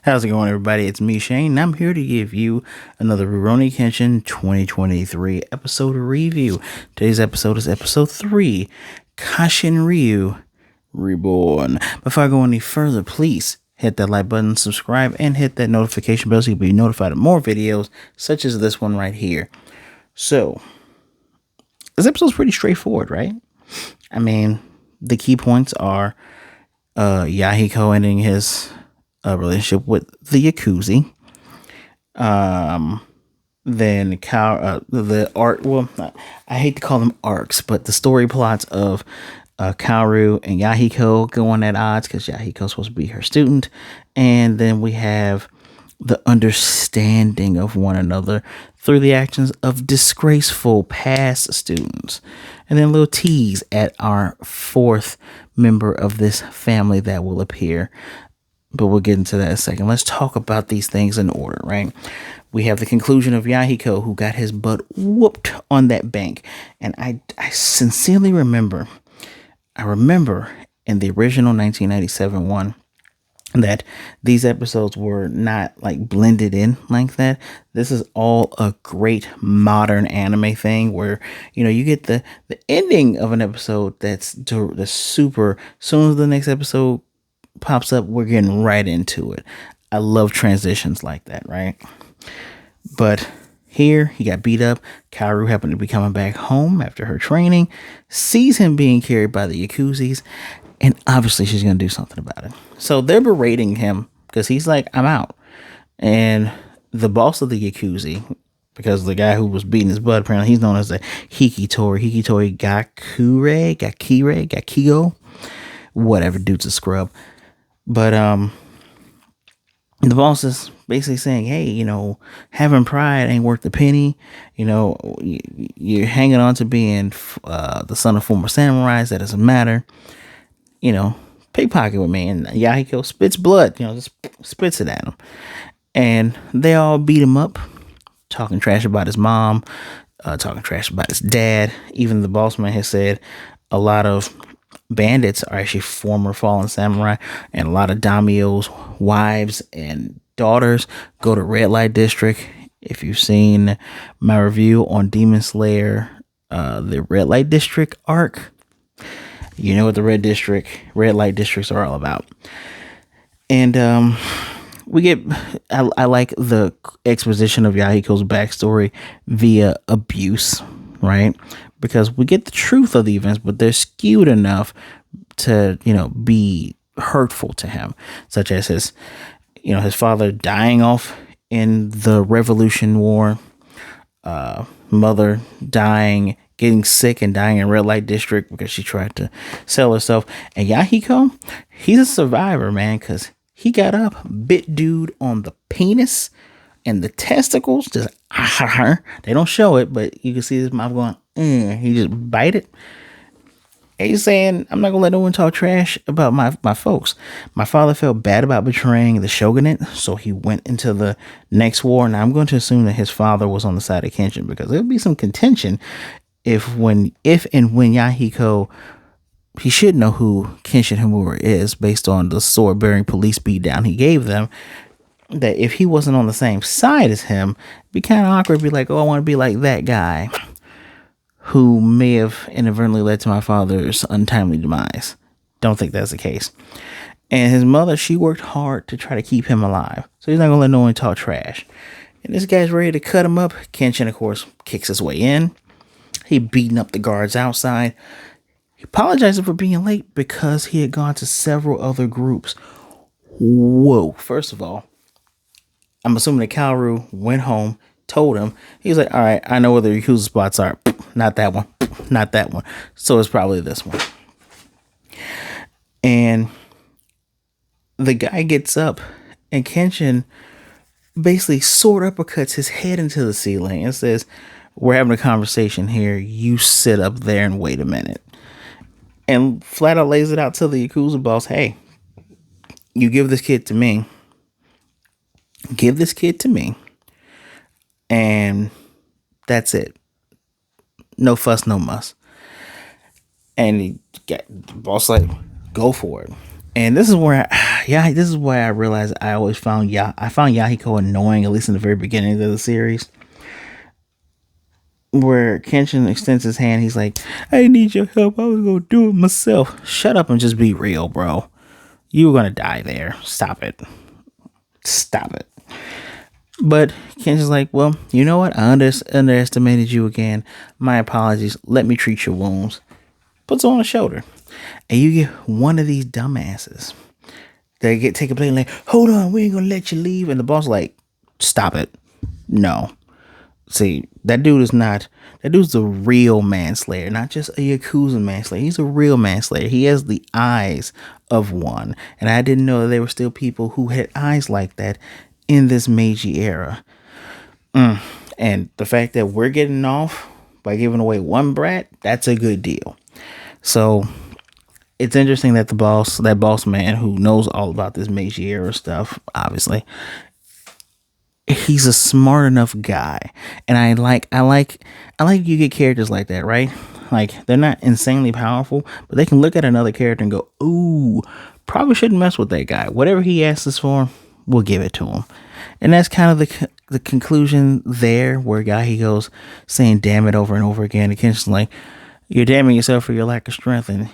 How's it going, everybody? It's me, Shane, and I'm here to give you another Rurouni Kenshin 2023 episode review. Today's episode is episode 3, Kasshin Ryu Reborn. Before I go any further, please hit that like button, subscribe, and hit that notification bell so you'll be notified of more videos such as this one right here. So, this episode's pretty straightforward, right? I mean, the key points are Yahiko ending his relationship with the Yakuza. Then the art. Well, I hate to call them arcs, but the story plots of Kaoru and Yahiko going at odds because Yahiko's supposed to be her student, and then we have the understanding of one another through the actions of disgraceful past students, and then a little tease at our fourth member of this family that will appear. But we'll get into that in a second. Let's talk about these things in order, right? We have the conclusion of Yahiko, who got his butt whooped on that bank. And I sincerely remember, in the original 1997 one, that these episodes were not like blended in like that. This is all a great modern anime thing where, you get the ending of an episode that's super, as soon as the next episode pops up, we're getting right into it. I love transitions like that, right? But here he got beat up. Kaoru happened to be coming back home after her training, sees him being carried by the Yakuzis, and obviously she's going to do something about it. So they're berating him because he's like, I'm out. And the boss of the Yakuza, because the guy who was beating his butt, apparently he's known as the Hikitori Gakigo, whatever, dude's a scrub. But the boss is basically saying, hey, having pride ain't worth the penny. You're hanging on to being the son of former samurais. That doesn't matter. Pickpocket with me. And Yahiko spits blood, just spits it at him. And they all beat him up, talking trash about his mom, talking trash about his dad. Even the boss man has said a lot of bandits are actually former fallen samurai, and a lot of daimyo's wives and daughters go to red light district. If you've seen my review on Demon Slayer, the red light district arc, you know what the red light districts are all about. And I like the exposition of Yahiko's backstory via abuse, right? Because we get the truth of the events, but they're skewed enough to, be hurtful to him, such as his father dying off in the Revolution War, mother dying, getting sick and dying in red light district because she tried to sell herself. And Yahiko, he's a survivor, man, because he got up, bit dude on the penis and the testicles, just they don't show it, but you can see his mouth going, he just bite it. And he's saying, I'm not gonna let no one talk trash about my folks. My father felt bad about betraying the shogunate, so he went into the next war. Now I'm going to assume that his father was on the side of Kenshin, because there'll be some contention if and when Yahiko, he should know who Kenshin Himura is based on the sword bearing police beatdown he gave them. That if he wasn't on the same side as him, it'd be kind of awkward to be like, oh, I want to be like that guy who may have inadvertently led to my father's untimely demise. Don't think that's the case. And his mother, she worked hard to try to keep him alive. So he's not going to let no one talk trash. And this guy's ready to cut him up. Kenshin, of course, kicks his way in. He beating up the guards outside. He apologized for being late because he had gone to several other groups. Whoa. First of all, I'm assuming that Kaoru went home, told him. He was like, all right, I know where the Yakuza spots are. Not that one. Not that one. So it's probably this one. And the guy gets up, and Kenshin basically sword uppercuts his head into the ceiling and says, we're having a conversation here. You sit up there and wait a minute. And flat out lays it out to the Yakuza boss. Hey, you give this kid to me. Give this kid to me. And that's it. No fuss, no muss. And he got the boss like, go for it. And this is where, yeah, this is why I realized I always found I found Yahiko annoying, at least in the very beginning of the series, where Kenshin extends his hand. He's like, "I need your help. I was gonna do it myself." Shut up and just be real, bro. You were gonna die there. Stop it. Stop it. But Kenshin's like, "Well, you know what? I underestimated you again. My apologies. Let me treat your wounds." Puts on a shoulder, and you get one of these dumbasses. They take a plane like, "Hold on, we ain't gonna let you leave," and the boss like, "Stop it, no." See, that dude is not. That dude's a real manslayer, not just a Yakuza manslayer. He's a real manslayer. He has the eyes of one, and I didn't know that there were still people who had eyes like that in this Meiji era. And the fact that we're getting off by giving away one brat, that's a good deal. So it's interesting that that boss man who knows all about this Meiji era stuff, obviously, he's a smart enough guy. And I like you get characters like that, right? Like they're not insanely powerful, but they can look at another character and go, "Ooh, probably shouldn't mess with that guy. Whatever he asks us for, we'll give it to him." And that's kind of the conclusion there, where guy he goes saying "damn it" over and over again. And Kenshin's like, "You're damning yourself for your lack of strength." And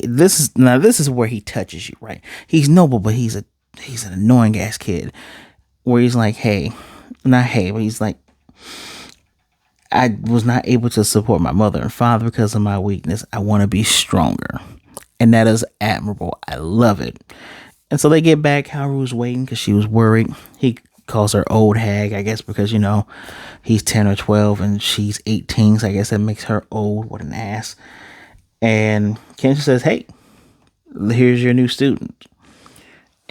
this is where he touches you, right? He's noble, but he's an annoying ass kid. Where he's like, "Hey, not hey," but he's like, "I was not able to support my mother and father because of my weakness. I want to be stronger," and that is admirable. I love it. And so they get back. Kaoru's waiting because she was worried. He calls her old hag, I guess, because he's 10 or 12 and she's 18, so I guess that makes her old. What an ass. And Kenshi says, "Hey, here's your new student."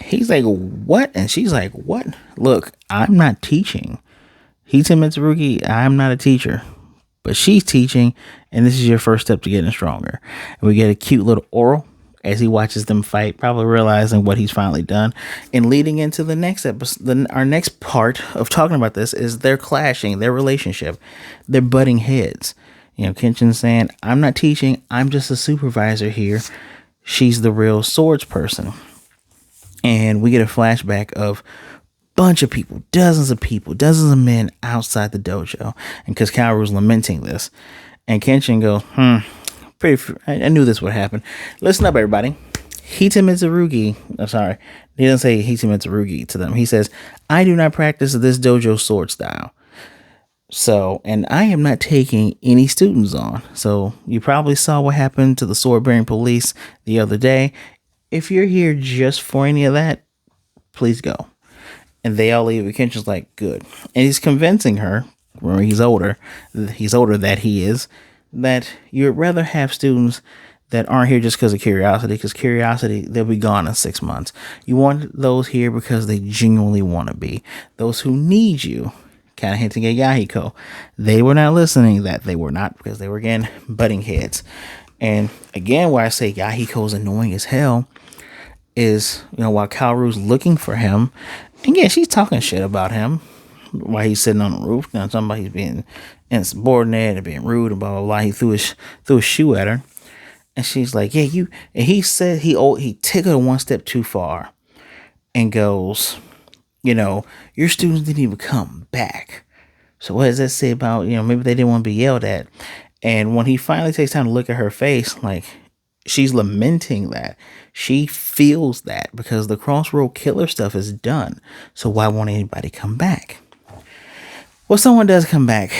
He's like, "What?" And she's like, "What? Look, I'm not teaching. Hita Mitsurugi, I'm not a teacher. But she's teaching, and this is your first step to getting stronger." And we get a cute little oral as he watches them fight, probably realizing what he's finally done. And leading into the next episode, our next part of talking about this is their clashing, their relationship, their butting heads. Kenshin saying, "I'm not teaching, I'm just a supervisor here. She's the real swords person." And we get a flashback of bunch of people, dozens of men outside the dojo. And because Kaoru's lamenting this. And Kenshin goes, I knew this would happen. Listen up, everybody. Hita Mitsurugi, I'm sorry, he doesn't say Hita Mitsurugi to them. He says, "I do not practice this dojo sword style. So, and I am not taking any students on. So you probably saw what happened to the sword bearing police the other day. If you're here just for any of that, please go." And they all leave. Kenshin's like, "Good." And he's convincing her, when he's older that he is, that you'd rather have students that aren't here just because of curiosity, they'll be gone in 6 months. You want those here because they genuinely want to be. Those who need you, kind of hinting at Yahiko, they were not listening, that they were not, because they were, again, butting heads. And again, why I say Yahiko's annoying as hell is, while Kaoru's looking for him, and yeah, she's talking shit about him while he's sitting on the roof. Now, talking about he's being insubordinate and being rude and blah, blah, blah. He threw a shoe at her. And she's like, "Yeah, you," and he said he took her one step too far and goes, "Your students didn't even come back. So what does that say about, maybe they didn't want to be yelled at?" And when he finally takes time to look at her face, like, she's lamenting that. She feels that because the crossroad killer stuff is done. So why won't anybody come back? Well, someone does come back.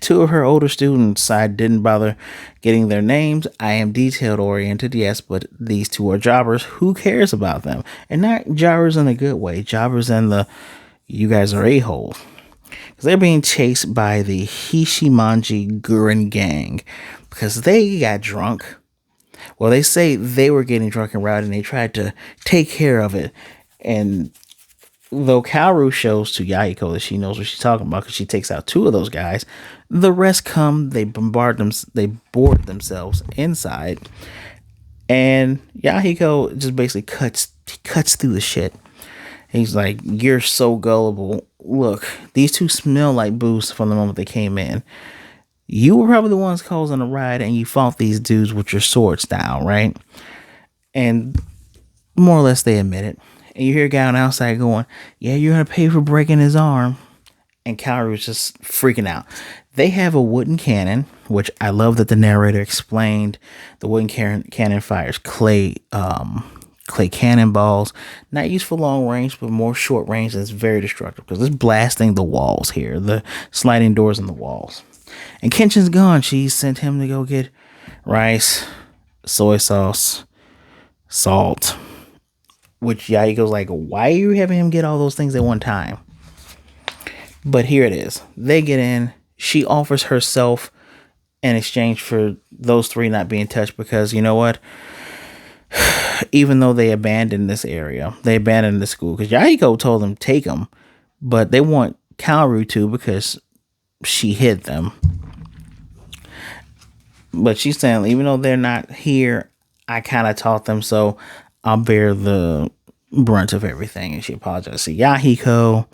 2 of her older students, I didn't bother getting their names. I am detailed oriented, yes, but these 2 are jobbers. Who cares about them? And not jobbers in a good way. Jobbers in the, you guys are a-holes. Because they're being chased by the Hishimanji Guren gang because they got drunk. Well, they say they were getting drunk and rowdy and they tried to take care of it. And though Kaoru shows to Yahiko that she knows what she's talking about because she takes out 2 of those guys, the rest come, they board themselves inside. And Yahiko just basically cuts through the shit. He's like, "You're so gullible. Look, these 2 smell like booze from the moment they came in. You were probably the ones causing a riot and you fought these dudes with your sword style, right?" And more or less they admit it. And you hear a guy on the outside going, yeah, you're going to pay for breaking his arm. And Kaoru is just freaking out. They have a wooden cannon, which I love that the narrator explained. The wooden cannon fires clay cannonballs, not used for long range, but more short range. That's very destructive because it's blasting the walls here, the sliding doors in the walls. And Kenshin's gone. She sent him to go get rice, soy sauce, salt, which Yahiko's like, why are you having him get all those things at one time? But here it is. They get in. She offers herself in exchange for those three not being touched because, you know what? Even though they abandoned this area, they abandoned the school because Yahiko told them take them, but they want Kaoru to because she hid them. But she's saying, even though they're not here, I kind of taught them, so I'll bear the brunt of everything. And she apologized to Yahiko.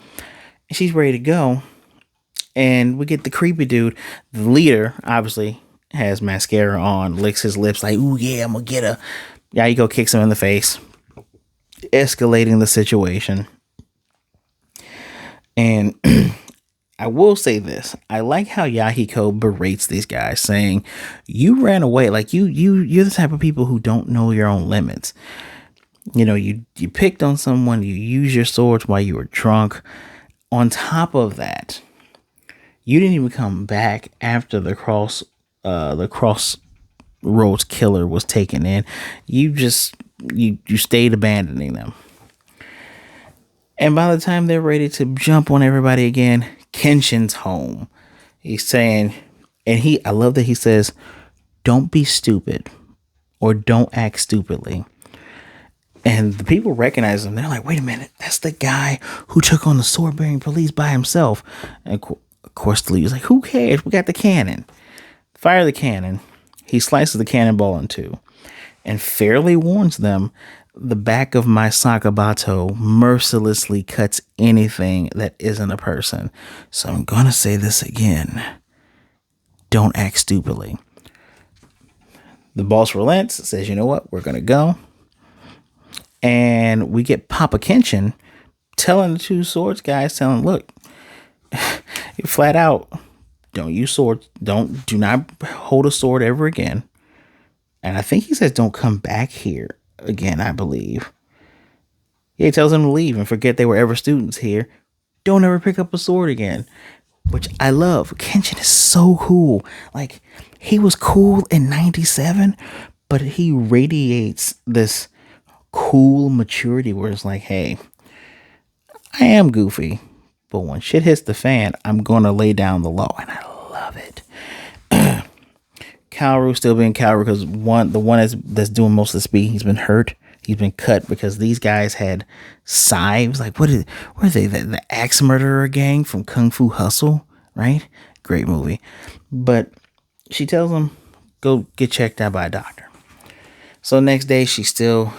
And she's ready to go. And we get the creepy dude. The leader, obviously, has mascara on, licks his lips like, ooh, yeah, I'm going to get her. Yahiko kicks him in the face, escalating the situation. And I will say this. I like how Yahiko berates these guys, saying, you ran away. Like, you're the type of people who don't know your own limits. You know, you picked on someone, you used your swords while you were drunk. On top of that, you didn't even come back after the crossroads killer was taken in. You stayed abandoning them. And by the time they're ready to jump on everybody again, Kenshin's home. He's saying, and I love that he says, don't be stupid or don't act stupidly. And the people recognize him. They're like, wait a minute, that's the guy who took on the sword-bearing police by himself. And of course, the leader's like, who cares? We got the cannon. Fire the cannon. He slices the cannonball in two and fairly warns them, the back of my sakabato mercilessly cuts anything that isn't a person. So I'm going to say this again. Don't act stupidly. The boss relents, says, you know what? We're going to go. And we get Papa Kenshin telling the two swords guys, look, flat out, don't use swords. Do not hold a sword ever again. And I think he says, don't come back here again, I believe. He tells them to leave and forget they were ever students here. Don't ever pick up a sword again. Which I love. Kenshin is so cool. Like, he was cool in 97, but he radiates this cool maturity where it's like, hey, I am goofy, but when shit hits the fan, I'm gonna lay down the law, and I love it. Kaoru still being Kaoru because the one that's doing most of the speaking, he's been hurt. He's been cut because these guys had scythes. Like, what are they? The axe murderer gang from Kung Fu Hustle, right? Great movie. But she tells him, go get checked out by a doctor. So next day, she's still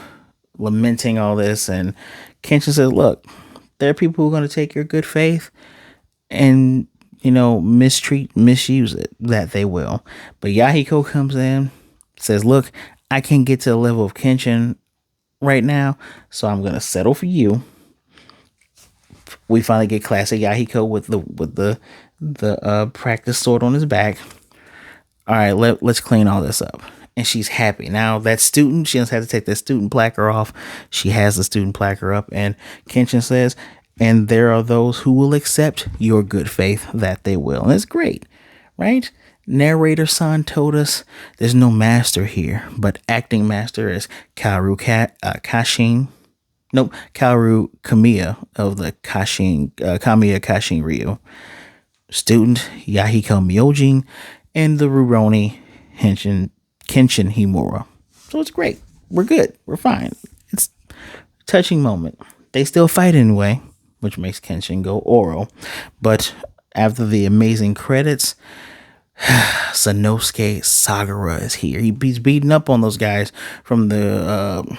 lamenting all this, and Kenshin says, look, there are people who are going to take your good faith and, misuse it. That they will. But Yahiko comes in, says, look, I can't get to the level of Kenshin right now, so I'm going to settle for you. We finally get classic Yahiko with the practice sword on his back. All right, let's clean all this up. And she's happy. Now, that student, she doesn't have to take that student placard off. She has the student placard up. And Kenshin says, and there are those who will accept your good faith, that they will. And it's great, right? Narrator San told us there's no master here, but acting master is Kaoru Kamiya of the Kamiya Kasshin Ryu. Student Yahiko Myojin, and the Rurouni Kenshin Himura. So it's great. We're good. We're fine. It's a touching moment. They still fight anyway, which makes Kenshin go Oro. But after the amazing credits, Sanosuke Sagara is here. He's beating up on those guys from the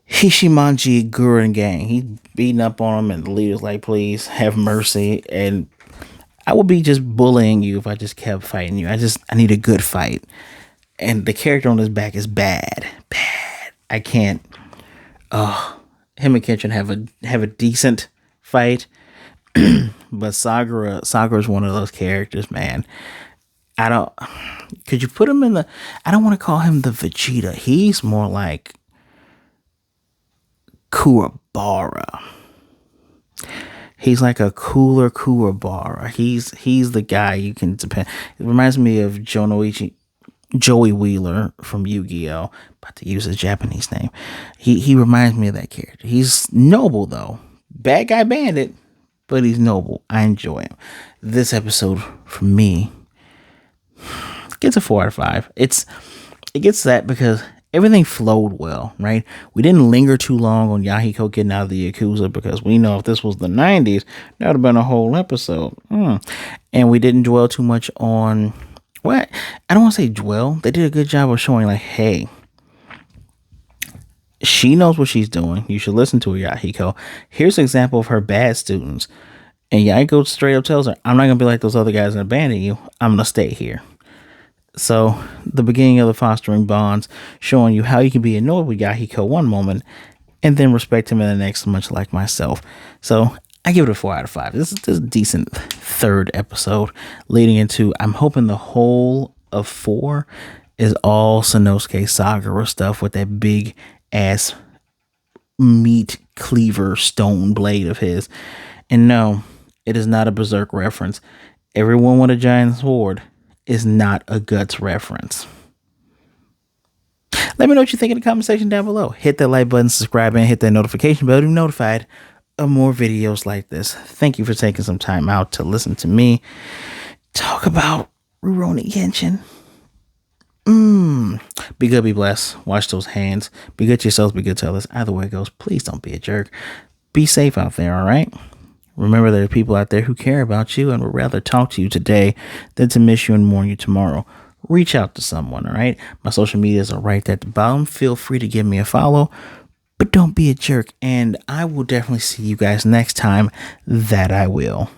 Hishimanji Guren gang. He's beating up on them, and the leader's like, please have mercy. And I would be just bullying you if I just kept fighting you. I need a good fight. and the character on his back is bad. I can't. Him and Kenshin have a decent fight, but Sakura is one of those characters, man. I don't. Could you put him in the? I don't want to call him the Vegeta. He's more like Kuwabara. He's like a cooler Kuwabara. He's the guy you can depend. It reminds me of Joey Wheeler from Yu-Gi-Oh! About to use his Japanese name. He reminds me of that character. He's noble though. Bad guy bandit, but he's noble. I enjoy him. This episode for me gets a 4 out of 5. It gets that because everything flowed well, right? We didn't linger too long on Yahiko getting out of the Yakuza because we know if this was the 90s, that would have been a whole episode. And we didn't dwell too much on what? I don't want to say dwell. They did a good job of showing like, hey, she knows what she's doing. You should listen to her, Yahiko. Here's an example of her bad students. And Yahiko straight up tells her, I'm not going to be like those other guys and abandon you. I'm going to stay here. So the beginning of the fostering bonds, showing you how you can be annoyed with Yahiko one moment and then respect him in the next, much like myself. So I give it a 4 out of 5. This is a decent third episode leading into, I'm hoping the whole of 4 is all Sanosuke Sakura stuff with that big ass meat cleaver stone blade of his. And no, it is not a Berserk reference. Everyone with a giant sword is not a Guts reference. Let me know what you think in the comment section down below. Hit that like button, subscribe, and hit that notification bell to be notified of more videos like this. Thank you for taking some time out to listen to me talk about Rurouni Kenshin. Be good, be blessed. Wash those hands. Be good to yourselves, be good to others. Either way it goes, please don't be a jerk. Be safe out there, all right? Remember, there are people out there who care about you and would rather talk to you today than to miss you and mourn you tomorrow. Reach out to someone, all right? My social medias are right at the bottom. Feel free to give me a follow, but don't be a jerk. And I will definitely see you guys next time. That I will.